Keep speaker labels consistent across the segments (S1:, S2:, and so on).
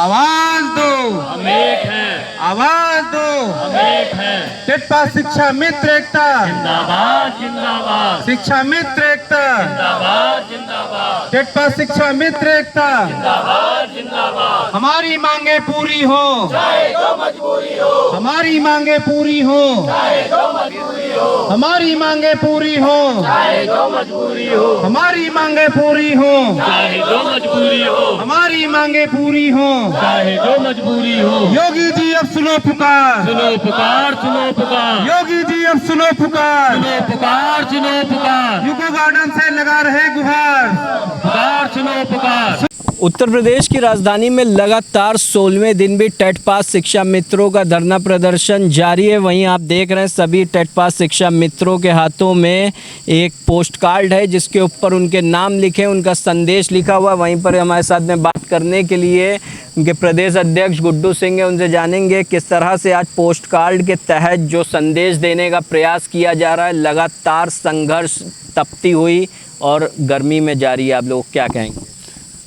S1: आवाज दो,
S2: हम एक हैं,
S1: आवाज दो,
S2: हम एक हैं।
S1: टेट पास शिक्षा मित्र एकता,
S2: जिंदाबाद जिंदाबाद,
S1: शिक्षा मित्र एकता,
S2: जिंदाबाद जिंदाबाद,
S1: टेट पास शिक्षा मित्र एकता।
S2: जिंदाबाद जिंदाबाद।
S1: हमारी मांगे पूरी हो,
S2: चाहे जो मजबूरी हो,
S1: हमारी मांगे पूरी हो,
S2: चाहे जो मजबूरी हो,
S1: हमारी मांगे पूरी हो,
S2: चाहे जो मजबूरी हो,
S1: हमारी मांगे पूरी हो,
S2: चाहे जो मजबूरी हो,
S1: हमारी मांगे पूरी हो।
S2: चाहे जो मजबूरी हो।
S1: योगी जी अब सुनो पुकार,
S2: सुनो पुकार, सुनो पुकार,
S1: योगी जी अब सुनो पुकार,
S2: सुनो पुकार, सुनो पुकार,
S1: यूको गार्डन से लगा रहे गुहार।
S2: पुकार सुनो पुकार।
S3: उत्तर प्रदेश की राजधानी में लगातार 16वें दिन भी टेट पास शिक्षा मित्रों का धरना प्रदर्शन जारी है। वहीं आप देख रहे हैं सभी टेट पास शिक्षा मित्रों के हाथों में एक पोस्ट कार्ड है जिसके ऊपर उनके नाम लिखे, उनका संदेश लिखा हुआ। वहीं पर हमारे साथ में बात करने के लिए उनके प्रदेश अध्यक्ष गुड्डू सिंह है, उनसे जानेंगे किस तरह से आज पोस्ट कार्ड के तहत जो संदेश देने का प्रयास किया जा रहा है। लगातार संघर्ष तपती हुई और गर्मी में जारी है, आप लोग क्या कहेंगे?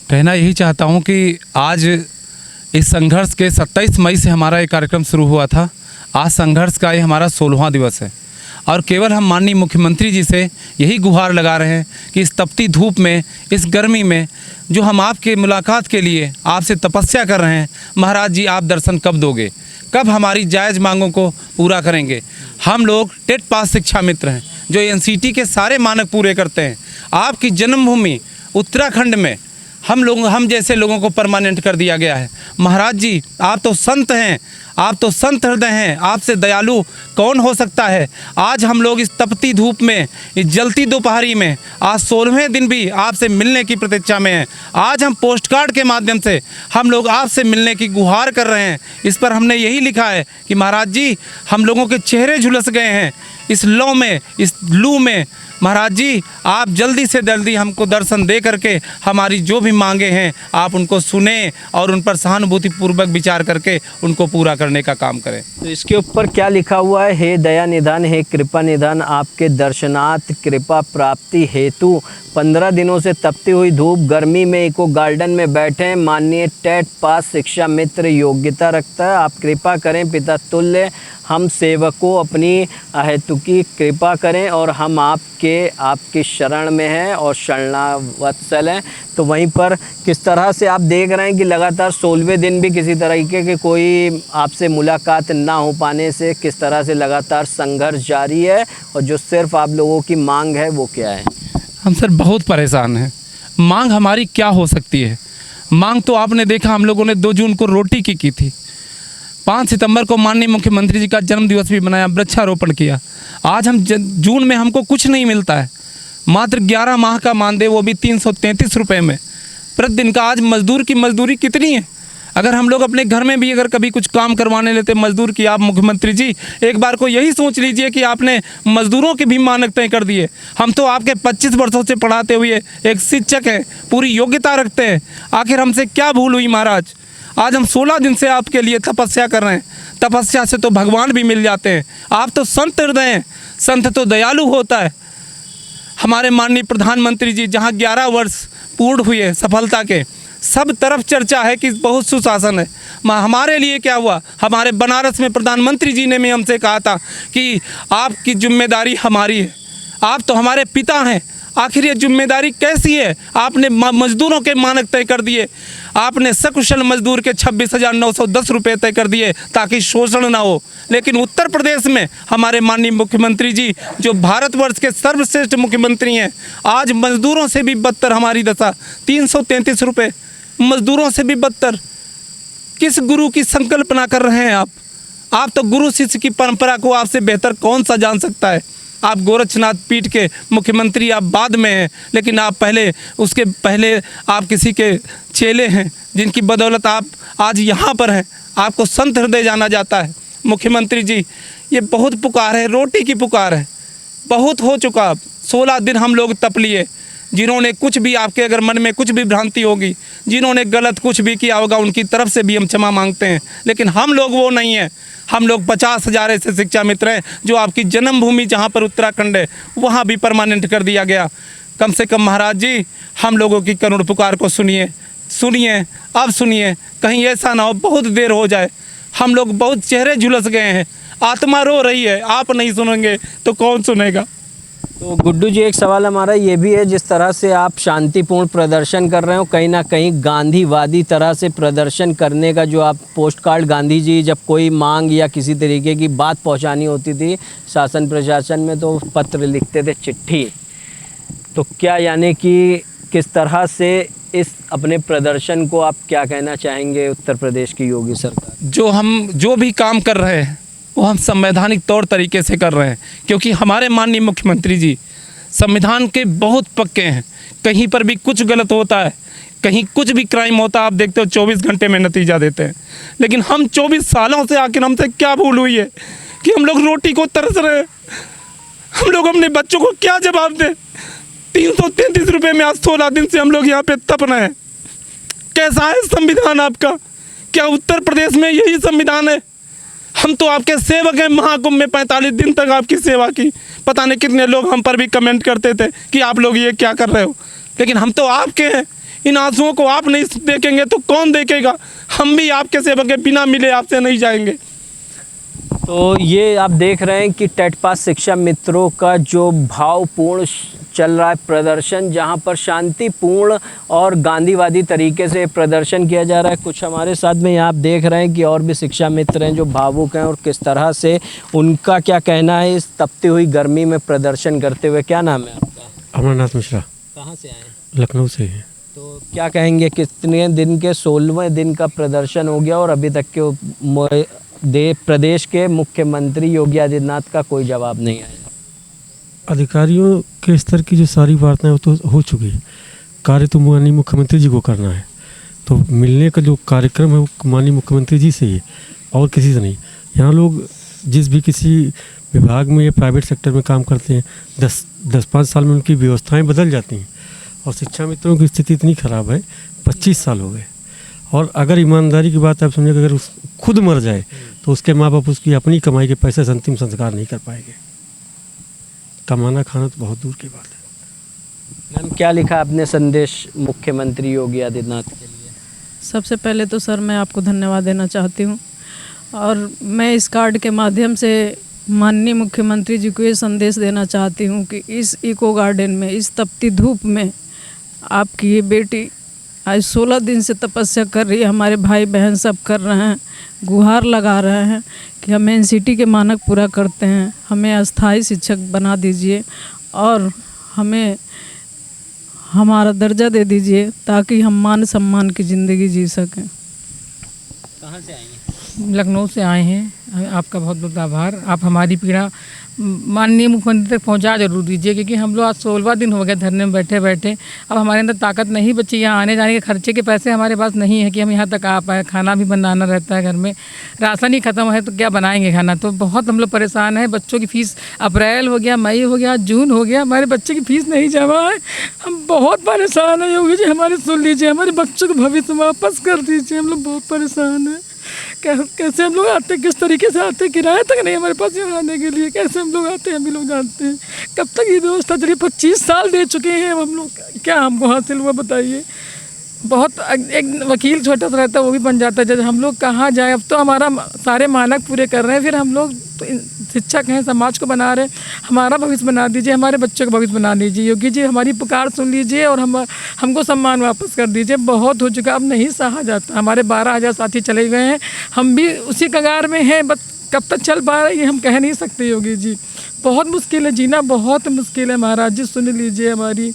S4: कहना यही चाहता हूं कि आज इस संघर्ष के 27 मई से हमारा ये कार्यक्रम शुरू हुआ था। आज संघर्ष का ये हमारा 16वां दिवस है और केवल हम माननीय मुख्यमंत्री जी से यही गुहार लगा रहे हैं कि इस तपती धूप में, इस गर्मी में जो हम आपके मुलाकात के लिए आपसे तपस्या कर रहे हैं, महाराज जी आप दर्शन कब दोगे, कब हमारी जायज़ मांगों को पूरा करेंगे। हम लोग टेट पास शिक्षा मित्र हैं जो एनसीटी के सारे मानक पूरे करते हैं। आपकी जन्मभूमि उत्तराखंड में हम जैसे लोगों को परमानेंट कर दिया गया है। महाराज जी आप तो संत हैं, आप तो संत हृदय हैं, आपसे दयालु कौन हो सकता है। आज हम लोग इस तपती धूप में, इस जलती दोपहरी में, आज 16वें दिन भी आपसे मिलने की प्रतीक्षा में हैं। आज हम पोस्ट कार्ड के माध्यम से हम लोग आपसे मिलने की गुहार कर रहे हैं। इस पर हमने यही लिखा है कि महाराज जी हम लोगों के चेहरे झुलस गए हैं इस लौ में, इस लू में। महाराज जी आप जल्दी से जल्दी हमको दर्शन दे करके हमारी जो भी मांगे हैं आप उनको सुने और उन पर सहानुभूतिपूर्वक विचार करके उनको पूरा करने का काम करें।
S3: तो इसके ऊपर क्या लिखा हुआ है? हे दया निधान, हे कृपा निधान, आपके दर्शनार्थ कृपा प्राप्ति हेतु 15 दिनों से तपती हुई धूप गर्मी में इको गार्डन में बैठे माननीय टेट पास शिक्षा मित्र योग्यता रखता है। आप कृपा करें पिता तुल्य, हम सेवकों अपनी अहेतुकी कृपा करें और हम आपकी शरण में हैं और शरणावत्सल हैं। तो वहीं पर किस तरह से आप देख रहे हैं कि लगातार 16वें दिन भी किसी तरीके के कोई आपसे मुलाकात ना हो पाने से किस तरह से लगातार संघर्ष जारी है और जो सिर्फ आप लोगों की मांग है वो क्या है?
S4: हम सर बहुत परेशान हैं। मांग हमारी क्या हो सकती है? मांग तो आपने देखा, हम लोगों ने 2 जून को रोटी की थी। 5 सितंबर को माननीय मुख्यमंत्री जी का जन्मदिवस भी मनाया, वृक्षारोपण किया। आज हम जून में हमको कुछ नहीं मिलता है, मात्र 11 माह का मानदेय, वो भी 333 रुपये में प्रतिदिन का। आज मजदूर की मजदूरी कितनी है? अगर हम लोग अपने घर में भी अगर कभी कुछ काम करवाने लेते मजदूर की, आप मुख्यमंत्री जी एक बार को यही सोच लीजिए कि आपने मजदूरों के भी मानक तय कर दिए। हम तो आपके 25 वर्षों से पढ़ाते हुए एक शिक्षक हैं, पूरी योग्यता रखते हैं। आखिर हमसे क्या भूल हुई महाराज? आज हम 16 दिन से आपके लिए तपस्या कर रहे हैं। तपस्या से तो भगवान भी मिल जाते हैं। आप तो संत हृदय हैं, संत तो दयालु होता है। हमारे माननीय प्रधानमंत्री जी जहाँ 11 वर्ष पूर्ण हुए सफलता के, सब तरफ चर्चा है कि बहुत सुशासन है। हमारे लिए क्या हुआ? हमारे बनारस में प्रधानमंत्री जी ने भी हमसे कहा था कि आपकी जिम्मेदारी हमारी है, आप तो हमारे पिता हैं। आखिर ये जिम्मेदारी कैसी है? आपने मजदूरों के मानक तय कर दिए, आपने सकुशल मजदूर के 26,910 रुपये तय कर दिए ताकि शोषण ना हो। लेकिन उत्तर प्रदेश में हमारे माननीय मुख्यमंत्री जी जो भारतवर्ष के सर्वश्रेष्ठ मुख्यमंत्री हैं, आज मजदूरों से भी बदतर हमारी दशा, 333 रुपये मजदूरों से भी बदतर। किस गुरु की संकल्पना कर रहे हैं आप? आप तो गुरु शिष्य की परंपरा को आपसे बेहतर कौन सा जान सकता है? आप गोरक्षनाथ पीठ के मुख्यमंत्री आप बाद में हैं, लेकिन आप उसके पहले आप किसी के चेले हैं जिनकी बदौलत आप आज यहाँ पर हैं। आपको संत हृदय जाना जाता है। मुख्यमंत्री जी ये बहुत पुकार है, रोटी की पुकार है, बहुत हो चुका। 16 दिन हम लोग तप लिए। जिन्होंने कुछ भी आपके अगर मन में कुछ भी भ्रांति होगी, जिन्होंने गलत कुछ भी किया होगा, उनकी तरफ से भी हम क्षमा मांगते हैं। लेकिन हम लोग वो नहीं हैं। हम लोग 50,000 ऐसे शिक्षा मित्र हैं जो आपकी जन्मभूमि जहाँ पर उत्तराखंड है वहाँ भी परमानेंट कर दिया गया। कम से कम महाराज जी हम लोगों की करुण पुकार को सुनिए। सुनिए, अब सुनिए, कहीं ऐसा ना हो बहुत देर हो जाए। हम लोग बहुत चेहरे झुलस गए हैं, आत्मा रो रही है, आप नहीं सुनेंगे तो कौन सुनेगा।
S3: तो गुड्डू जी, एक सवाल हमारा ये भी है, जिस तरह से आप शांतिपूर्ण प्रदर्शन कर रहे हो, कहीं ना कहीं गांधीवादी तरह से प्रदर्शन करने का जो आप पोस्ट कार्ड, गांधी जी जब कोई मांग या किसी तरीके की बात पहुंचानी होती थी शासन प्रशासन में तो पत्र लिखते थे, चिट्ठी, तो क्या यानी कि किस तरह से इस अपने प्रदर्शन को आप क्या कहना चाहेंगे उत्तर प्रदेश की योगी सरकार?
S4: जो भी काम कर रहे हैं वो हम संवैधानिक तौर तरीके से कर रहे हैं, क्योंकि हमारे माननीय मुख्यमंत्री जी संविधान के बहुत पक्के हैं। कहीं पर भी कुछ गलत होता है, कहीं कुछ भी क्राइम होता है, आप देखते हो 24 घंटे में नतीजा देते हैं। लेकिन हम 24 सालों से आखिर हमसे क्या भूल हुई है कि हम लोग रोटी को तरस रहे हैं? हम लोग अपने बच्चों को क्या जवाब दें? 333 रुपये में आज 16 दिन से हम लोग यहाँ पे तप रहे हैं। कैसा है संविधान आपका? क्या उत्तर प्रदेश में यही संविधान है? हम तो आपके सेवक हैं, महाकुंभ में 45 दिन तक आपकी सेवा की। पता नहीं कितने लोग हम पर भी कमेंट करते थे कि आप लोग ये क्या कर रहे हो, लेकिन हम तो आपके हैं। इन आंसुओं को आप नहीं देखेंगे तो कौन देखेगा? हम भी आपके सेवक हैं, बिना मिले आपसे नहीं जाएंगे।
S3: तो ये आप देख रहे हैं कि टेट पास शिक्षा मित्रों का जो भावपूर्ण चल रहा है प्रदर्शन, जहां पर शांतिपूर्ण और गांधीवादी तरीके से प्रदर्शन किया जा रहा है। कुछ हमारे साथ में यहाँ आप देख रहे हैं कि और भी शिक्षा मित्र हैं जो भावुक हैं और किस तरह से उनका क्या कहना है इस तपती हुई गर्मी में प्रदर्शन करते हुए। क्या नाम है आपका?
S5: अमरनाथ मिश्रा।
S3: कहाँ से आए हैं?
S5: लखनऊ से हैं।
S3: तो क्या कहेंगे, कितने दिन के 16वें दिन का प्रदर्शन हो गया और अभी तक के प्रदेश के मुख्यमंत्री योगी आदित्यनाथ का कोई जवाब नहीं आया?
S5: अधिकारियों के स्तर की जो सारी वार्ताएं वो तो हो चुकी है, कार्य तो माननीय मुख्यमंत्री जी को करना है। तो मिलने का जो कार्यक्रम है वो माननीय मुख्यमंत्री जी से ही, और किसी से नहीं। यहाँ लोग जिस भी किसी विभाग में या प्राइवेट सेक्टर में काम करते हैं 10-5 साल में उनकी व्यवस्थाएं बदल जाती हैं। और शिक्षा मित्रों की स्थिति इतनी ख़राब है, 25 साल हो गए। और अगर ईमानदारी की बात आप समझिए, अगर उस खुद मर जाए तो उसके माँ बाप उसकी अपनी कमाई के पैसे से अंतिम संस्कार नहीं कर पाएंगे। कमाना खाना तो बहुत दूर की बात है।
S3: मैम, क्या लिखा आपने संदेश मुख्यमंत्री योगी आदित्यनाथ के लिए?
S6: सबसे पहले तो सर मैं आपको धन्यवाद देना चाहती हूँ, और मैं इस कार्ड के माध्यम से माननीय मुख्यमंत्री जी को ये संदेश देना चाहती हूँ कि इस इको गार्डन में, इस तपती धूप में आपकी ये बेटी आज 16 दिन से तपस्या कर रही है। हमारे भाई बहन सब कर रहे हैं, गुहार लगा रहे हैं कि हम एनसीटी के मानक पूरा करते हैं, हमें अस्थाई शिक्षक बना दीजिए और हमें हमारा दर्जा दे दीजिए ताकि हम मान सम्मान की ज़िंदगी जी सकें।
S3: कहाँ से आई हैं?
S7: लखनऊ से आए हैं। आपका बहुत बहुत आभार। आप हमारी पीड़ा माननीय मुख्यमंत्री तक पहुंचा जरूर दीजिए, क्योंकि हम लोग आज 16वां दिन हो गया धरने में बैठे बैठे। अब हमारे अंदर ताकत नहीं बची, यहाँ आने जाने के खर्चे के पैसे हमारे पास नहीं है कि हम यहाँ तक आ पाए। खाना भी बनाना रहता है घर में, राशन ही ख़त्म है तो क्या बनाएंगे खाना। तो बहुत हम लोग परेशान हैं। बच्चों की फ़ीस अप्रैल हो गया, मई हो गया, जून हो गया, हमारे बच्चे की फ़ीस नहीं जमा है। हम बहुत परेशान हैं। योगी जी हमारे सुन लीजिए, हमारे बच्चों को भविष्य वापस कर दीजिए। हम लोग बहुत परेशान हैं। कैसे हम लोग आते, किस तरीके से आते, किराया तक नहीं हमारे पास यहाँ आने के लिए। कैसे हम लोग आते हैं, हम भी लोग जानते हैं। कब तक ये व्यवस्था चलिए? 25 साल दे चुके हैं हम लोग, क्या हमको हासिल हुआ बताइए? बहुत एक वकील छोटा सा रहता है वो भी बन जाता है जज। हम लोग कहाँ जाए? अब तो हमारा सारे मानक पूरे कर रहे हैं, फिर हम लोग तो शिक्षक हैं, समाज को बना रहे हैं। हमारा भविष्य बना दीजिए, हमारे बच्चों का भविष्य बना दीजिए। योगी जी हमारी पुकार सुन लीजिए और हमको सम्मान वापस कर दीजिए। बहुत हो चुका, अब नहीं सहा जाता। हमारे 12,000 साथी चले गए हैं, हम भी उसी कगार में हैं। बस कब तक चल पा रही है हम कह नहीं सकते। योगी जी बहुत मुश्किल है, जीना बहुत मुश्किल है। महाराज जी सुन लीजिए, हमारी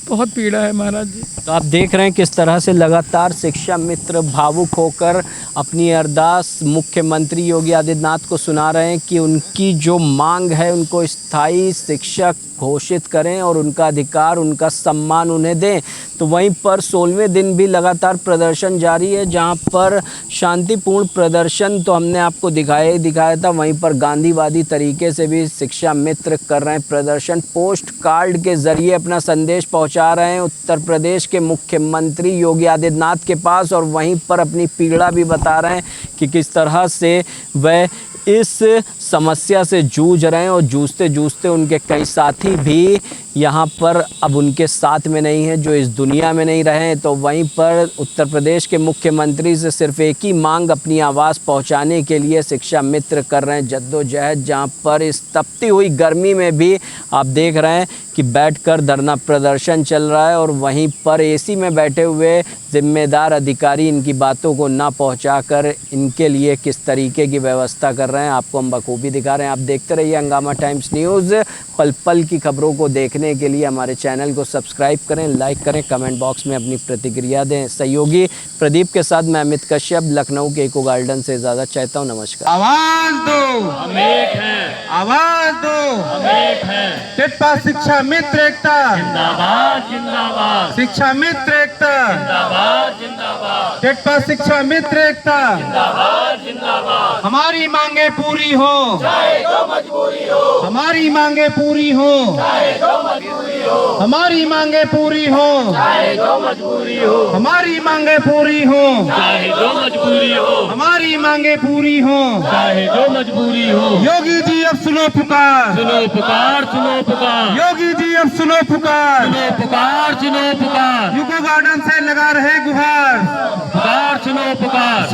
S7: बहुत पीड़ा है महाराज जी।
S3: तो आप देख रहे हैं किस तरह से लगातार शिक्षा मित्र भावुक होकर अपनी अरदास मुख्यमंत्री योगी आदित्यनाथ को सुना रहे हैं कि उनकी जो मांग है उनको स्थायी शिक्षक घोषित करें और उनका अधिकार, उनका सम्मान उन्हें दें। तो वहीं पर 16वें दिन भी लगातार प्रदर्शन जारी है, जहां पर शांतिपूर्ण प्रदर्शन तो हमने आपको दिखाया था, वहीं पर गांधीवादी तरीके से भी शिक्षा मित्र कर रहे हैं प्रदर्शन। पोस्ट कार्ड के ज़रिए अपना संदेश पहुंचा रहे हैं उत्तर प्रदेश के मुख्यमंत्री योगी आदित्यनाथ के पास, और वहीं पर अपनी पीड़ा भी बता रहे हैं कि किस तरह से वह इस समस्या से जूझ रहे हैं और जूझते जूझते उनके कई साथी भी यहाँ पर अब उनके साथ में नहीं हैं, जो इस दुनिया में नहीं रहे। तो वहीं पर उत्तर प्रदेश के मुख्यमंत्री से सिर्फ एक ही मांग अपनी आवाज़ पहुँचाने के लिए शिक्षा मित्र कर रहे हैं जद्दोजहद, जहाँ पर इस तपती हुई गर्मी में भी आप देख रहे हैं कि बैठकर धरना प्रदर्शन चल रहा है और वहीं पर एसी में बैठे हुए जिम्मेदार अधिकारी इनकी बातों को ना पहुंचाकर इनके लिए किस तरीके की व्यवस्था कर रहे हैं आपको हम बखूबी दिखा रहे हैं। आप देखते रहिए हंगामा टाइम्स न्यूज़। पल पल की खबरों को देखने के लिए हमारे चैनल को सब्सक्राइब करें, लाइक करें, कमेंट बॉक्स में अपनी प्रतिक्रिया दें। सहयोगी प्रदीप के साथ मैं अमित कश्यप, लखनऊ के इको गार्डन से इजाज़त चाहता हूँ। नमस्कार।
S1: आवाज दो,
S2: हम एक हैं,
S1: आवाज दो,
S2: हम एक हैं।
S1: टिप्पा शिक्षा मित्र एकता,
S2: जिंदाबाद जिंदाबाद,
S1: शिक्षा मित्र एकता,
S2: जिंदाबाद जिंदाबाद,
S1: टिप्पा शिक्षा मित्र एकता।
S2: जिंदाबाद जिंदाबाद।
S1: हमारी मांगे पूरी हो,
S2: चाहे जो मजबूरी हो,
S1: हमारी मांगे पूरी हो,
S2: चाहे जो मजबूरी हो,
S1: हमारी मांगे पूरी हो,
S2: चाहे जो मजबूरी हो,
S1: हमारी मांगे पूरी हो,
S2: चाहे जो मजबूरी हो,
S1: हमारी मांगे पूरी हो।
S2: चाहे जो मजबूरी हो।
S1: योगी जी अब सुनो पुकार,
S2: सुनो पुकार, सुनो पुकार,
S1: योगी जी अब सुनो पुकार।
S2: सुनो पुकार, सुनो पुकार,
S1: यूको गार्डन से लगा रहे गुहार,
S2: पुकार सुनो पुकार।